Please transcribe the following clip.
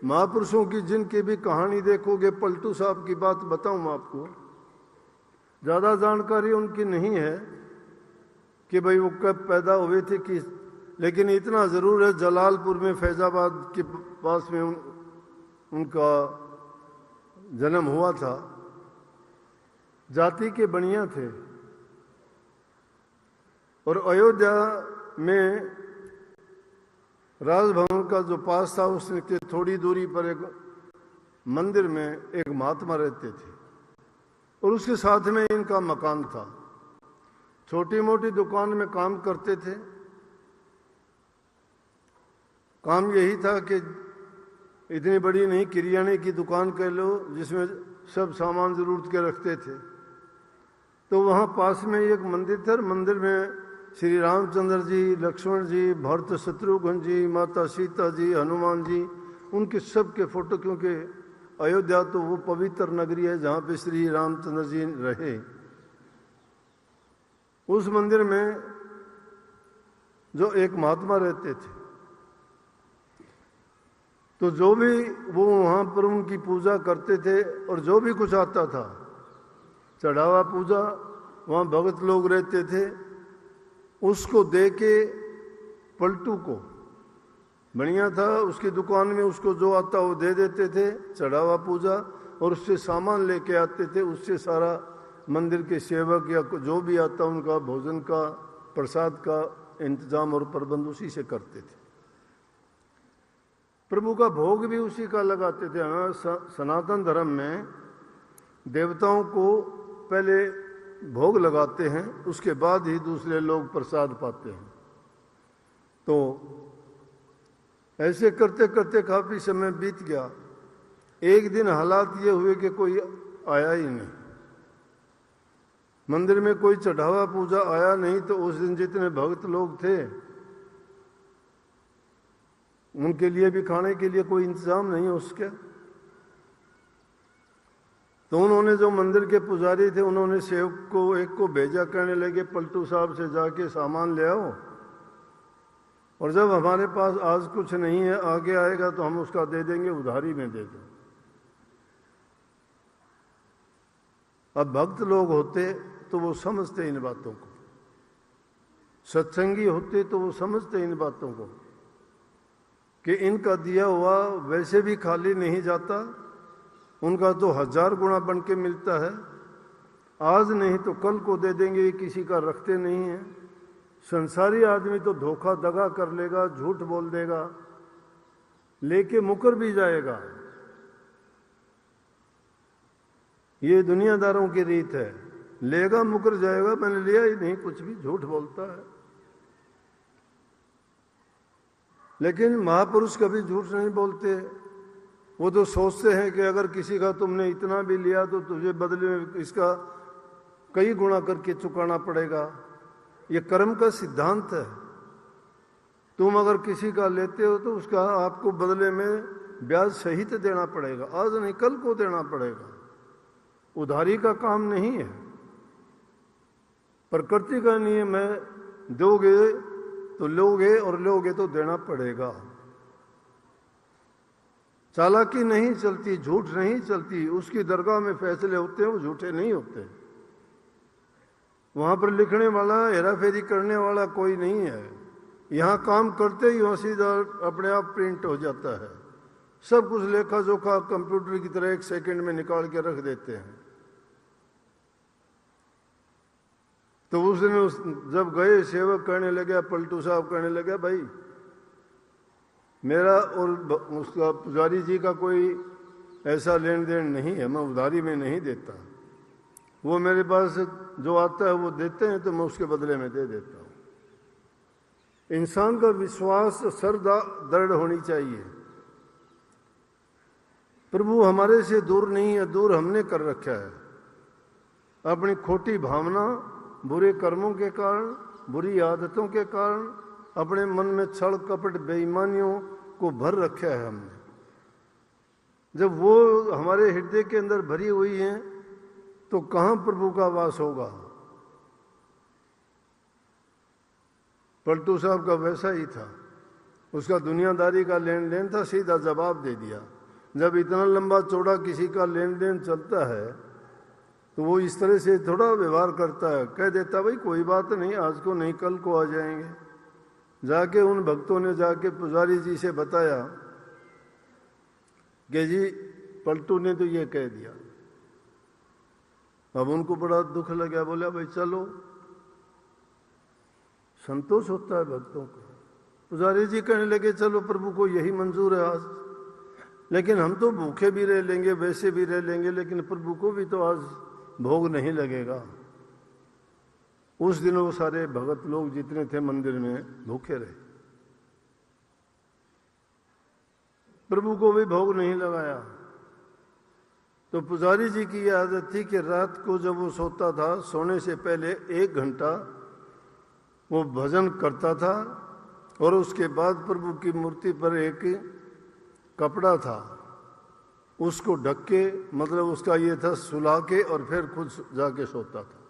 महापुरुषों की जिनकी भी कहानी देखोगे, पलटू साहब की बात बताऊं आपको, ज़्यादा जानकारी उनकी नहीं है कि भाई वो कब पैदा हुए थे कि, लेकिन इतना ज़रूर है जलालपुर में फैज़ाबाद के पास में उनका जन्म हुआ था। जाति के बनिया थे और अयोध्या में राजभवन का जो पास था उसके थोड़ी दूरी पर एक मंदिर में एक महात्मा रहते थे और उसके साथ में इनका मकान था। छोटी मोटी दुकान में काम करते थे। काम यही था कि इतनी बड़ी नहीं, किराने की दुकान कह लो जिसमें सब सामान जरूरत के रखते थे। तो वहाँ पास में एक मंदिर था। मंदिर में श्री रामचंद्र जी, लक्ष्मण जी, भरत शत्रुघ्न जी, माता सीता जी, हनुमान जी, उनके सब के फोटो, क्योंकि अयोध्या तो वो पवित्र नगरी है जहाँ पे श्री रामचंद्र जी रहे। उस मंदिर में जो एक महात्मा रहते थे, तो जो भी वो वहाँ पर उनकी पूजा करते थे और जो भी कुछ आता था, चढ़ावा पूजा, वहाँ भगत लोग रहते थे, उसको दे के पलटू को बढ़िया था उसकी दुकान में, उसको जो आता वो दे देते थे, चढ़ावा पूजा, और उससे सामान लेके आते थे। उससे सारा मंदिर के सेवक या जो भी आता उनका भोजन का, प्रसाद का इंतजाम और प्रबंध उसी से करते थे। प्रभु का भोग भी उसी का लगाते थे। सनातन धर्म में देवताओं को पहले भोग लगाते हैं, उसके बाद ही दूसरे लोग प्रसाद पाते हैं। तो ऐसे करते करते काफी समय बीत गया। एक दिन हालात ये हुए कि कोई आया ही नहीं, मंदिर में कोई चढ़ावा पूजा आया नहीं। तो उस दिन जितने भक्त लोग थे उनके लिए भी खाने के लिए कोई इंतजाम नहीं उसके। तो उन्होंने जो मंदिर के पुजारी थे उन्होंने सेवक को एक को भेजा, कहने लगे पलटू साहब से जाके सामान ले आओ, और जब हमारे पास आज कुछ नहीं है, आगे आएगा तो हम उसका दे देंगे, उधारी में दे दो। अब भक्त लोग होते तो वो समझते इन बातों को, सत्संगी होते तो वो समझते इन बातों को कि इनका दिया हुआ वैसे भी खाली नहीं जाता, उनका तो 1000 गुना बन के मिलता है। आज नहीं तो कल को दे देंगे, ये किसी का रखते नहीं है। संसारी आदमी तो धोखा दगा कर लेगा, झूठ बोल देगा, लेके मुकर भी जाएगा। ये दुनियादारों की रीत है, लेगा मुकर जाएगा, मैंने लिया ही नहीं, कुछ भी झूठ बोलता है। लेकिन महापुरुष कभी झूठ नहीं बोलते। वो तो सोचते हैं कि अगर किसी का तुमने इतना भी लिया तो तुझे बदले में इसका कई गुना करके चुकाना पड़ेगा। ये कर्म का सिद्धांत है। तुम अगर किसी का लेते हो तो उसका आपको बदले में ब्याज सहित देना पड़ेगा, आज नहीं कल को देना पड़ेगा। उधारी का काम नहीं है। प्रकृति का नियम है, दोगे तो लोगे और लोगे तो देना पड़ेगा। चालाकी नहीं चलती, झूठ नहीं चलती। उसकी दरगाह में फैसले होते हैं, वो झूठे नहीं होते। वहां पर लिखने वाला, हेराफेरी करने वाला कोई नहीं है। यहाँ काम करते ही वहाँ सीधा अपने आप प्रिंट हो जाता है। सब कुछ लेखा जोखा कंप्यूटर की तरह 1 सेकंड में निकाल के रख देते हैं। तो उस दिन जब गए, सेवक कहने लगे, पलटू साहब कहने लगे, भाई मेरा और उसका पुजारी जी का कोई ऐसा लेन देन नहीं है, मैं उधारी में नहीं देता। वो मेरे पास जो आता है वो देते हैं तो मैं उसके बदले में दे देता हूँ। इंसान का विश्वास श्रद्धा दृढ़ होनी चाहिए। प्रभु हमारे से दूर नहीं है, दूर हमने कर रखा है। अपनी खोटी भावना, बुरे कर्मों के कारण, बुरी आदतों के कारण अपने मन में छल कपट बेईमानियों को भर रखा है हमने। जब वो हमारे हृदय के अंदर भरी हुई हैं तो कहाँ प्रभु का वास होगा। पलटू साहब का वैसा ही था। उसका दुनियादारी का लेन देन था, सीधा जवाब दे दिया। जब इतना लंबा चौड़ा किसी का लेन देन चलता है तो वो इस तरह से थोड़ा व्यवहार करता है, कह देता भाई कोई बात नहीं, आज को नहीं कल को आ जाएंगे। जाके उन भक्तों ने जाके पुजारी जी से बताया कि जी पलटू ने तो ये कह दिया। अब उनको बड़ा दुख लगा, बोला भाई चलो, संतोष होता है भक्तों को। पुजारी जी कहने लगे चलो प्रभु को यही मंजूर है आज, लेकिन हम तो भूखे भी रह लेंगे, वैसे भी रह लेंगे, लेकिन प्रभु को भी तो आज भोग नहीं लगेगा। उस दिन वो सारे भगत लोग जितने थे मंदिर में भूखे रहे, प्रभु को भी भोग नहीं लगाया। तो पुजारी जी की यह आदत थी कि रात को जब वो सोता था, सोने से पहले 1 घंटा वो भजन करता था, और उसके बाद प्रभु की मूर्ति पर एक कपड़ा था, उसको ढक के, मतलब उसका ये था सुला के, और फिर खुद जाके सोता था।